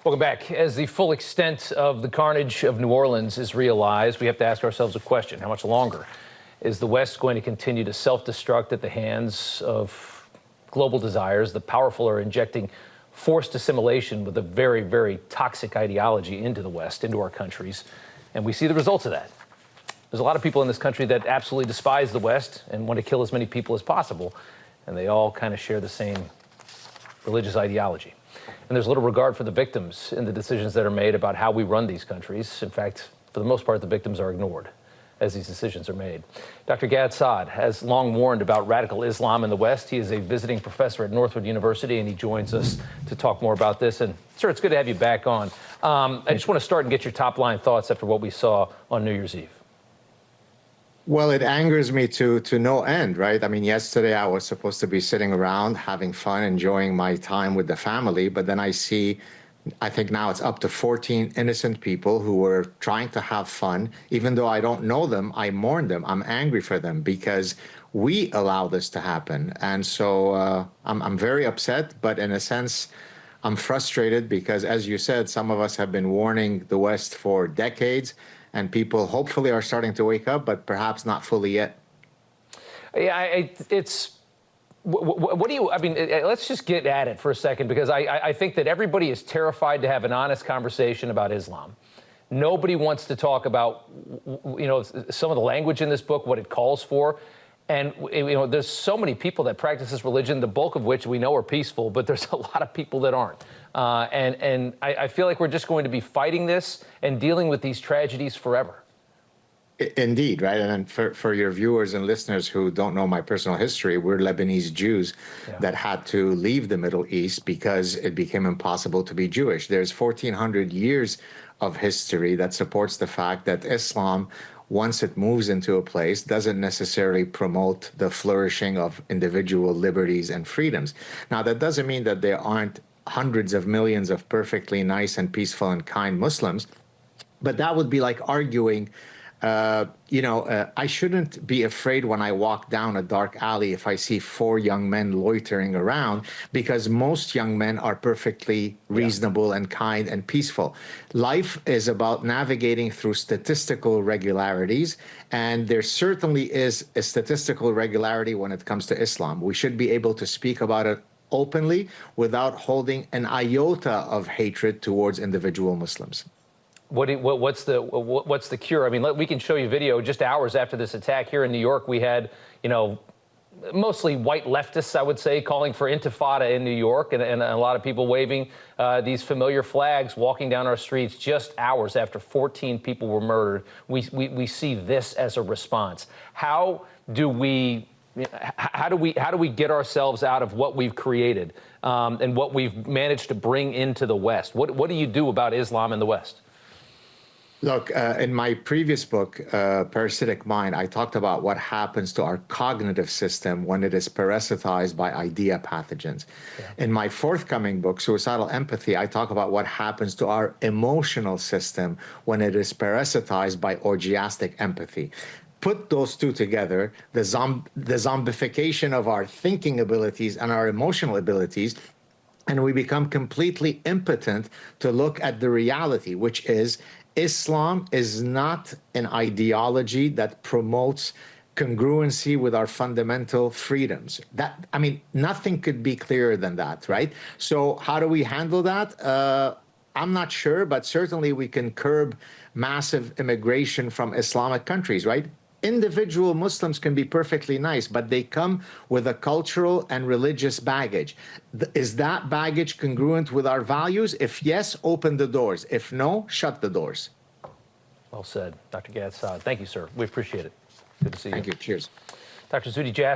Welcome back. As the full extent of the carnage of New Orleans is realized, we have to ask ourselves a question. How much longer is the West going to continue to self-destruct at the hands of global desires? The powerful are injecting forced assimilation with a very, very toxic ideology into the West, into our countries. And we see the results of that. There's a lot of people in this country that absolutely despise the West and want to kill as many people as possible. And they all kind of share the same religious ideology. And there's little regard for the victims in the decisions that are made about how we run these countries. In fact, for the most part, the victims are ignored as these decisions are made. Dr. Gad Saad has long warned about radical Islam in the West. He is a visiting professor at Northwood University, and he joins us to talk more about this. And, sir, it's good to have you back on. I just want to start and get your top-line thoughts after what we saw on New Year's Eve. Well, it angers me to no end, right? I mean, yesterday I was supposed to be sitting around having fun, enjoying my time with the family, but then I think now it's up to 14 innocent people who were trying to have fun. Even though I don't know them, I mourn them. I'm angry for them because we allow this to happen. And so I'm very upset, but in a sense, I'm frustrated because, as you said, some of us have been warning the West for decades. And people hopefully are starting to wake up, but perhaps not fully yet. Yeah, what do you, I mean, let's just get at it for a second, because I think that everybody is terrified to have an honest conversation about Islam. Nobody wants to talk about, you know, some of the language in this book, what it calls for. And, you know, there's so many people that practice this religion, the bulk of which we know are peaceful, but there's a lot of people that aren't. And I feel like we're just going to be fighting this and dealing with these tragedies forever. Indeed, right? And for your viewers and listeners who don't know my personal history, we're Lebanese Jews that had to leave the Middle East because it became impossible to be Jewish. There's 1,400 years of history that supports the fact that Islam, once it moves into a place, doesn't necessarily promote the flourishing of individual liberties and freedoms. Now, that doesn't mean that there aren't hundreds of millions of perfectly nice and peaceful and kind Muslims, but that would be like arguing, I shouldn't be afraid when I walk down a dark alley if I see 4 young men loitering around, because most young men are perfectly reasonable and kind and peaceful. Life is about navigating through statistical regularities, and there certainly is a statistical regularity when it comes to Islam. We should be able to speak about it openly without holding an iota of hatred towards individual Muslims. What's the cure? I mean, we can show you video just hours after this attack here in New York. We had, you know, mostly white leftists, I would say, calling for intifada in New York, and a lot of people waving these familiar flags, walking down our streets just hours after 14 people were murdered. We see this as a response. How do we get ourselves out of what we've created and what we've managed to bring into the West? What do you do about Islam in the West? Look, in my previous book, Parasitic Mind, I talked about what happens to our cognitive system when it is parasitized by idea pathogens. In my forthcoming book, Suicidal Empathy, I talk about what happens to our emotional system when it is parasitized by orgiastic empathy. Put those two together, the zombification of our thinking abilities and our emotional abilities, and we become completely impotent to look at the reality, which is Islam is not an ideology that promotes congruency with our fundamental freedoms. I mean, nothing could be clearer than that, right? So how do we handle that? I'm not sure, but certainly we can curb massive immigration from Islamic countries, right? Individual Muslims can be perfectly nice, but they come with a cultural and religious baggage. Is that baggage congruent with our values? If yes, open the doors. If no, shut the doors. Well said, Dr. Gad Saad. Thank you, sir. We appreciate it. Good to see you. Thank you. Cheers. Dr. Zuhdi Jasser.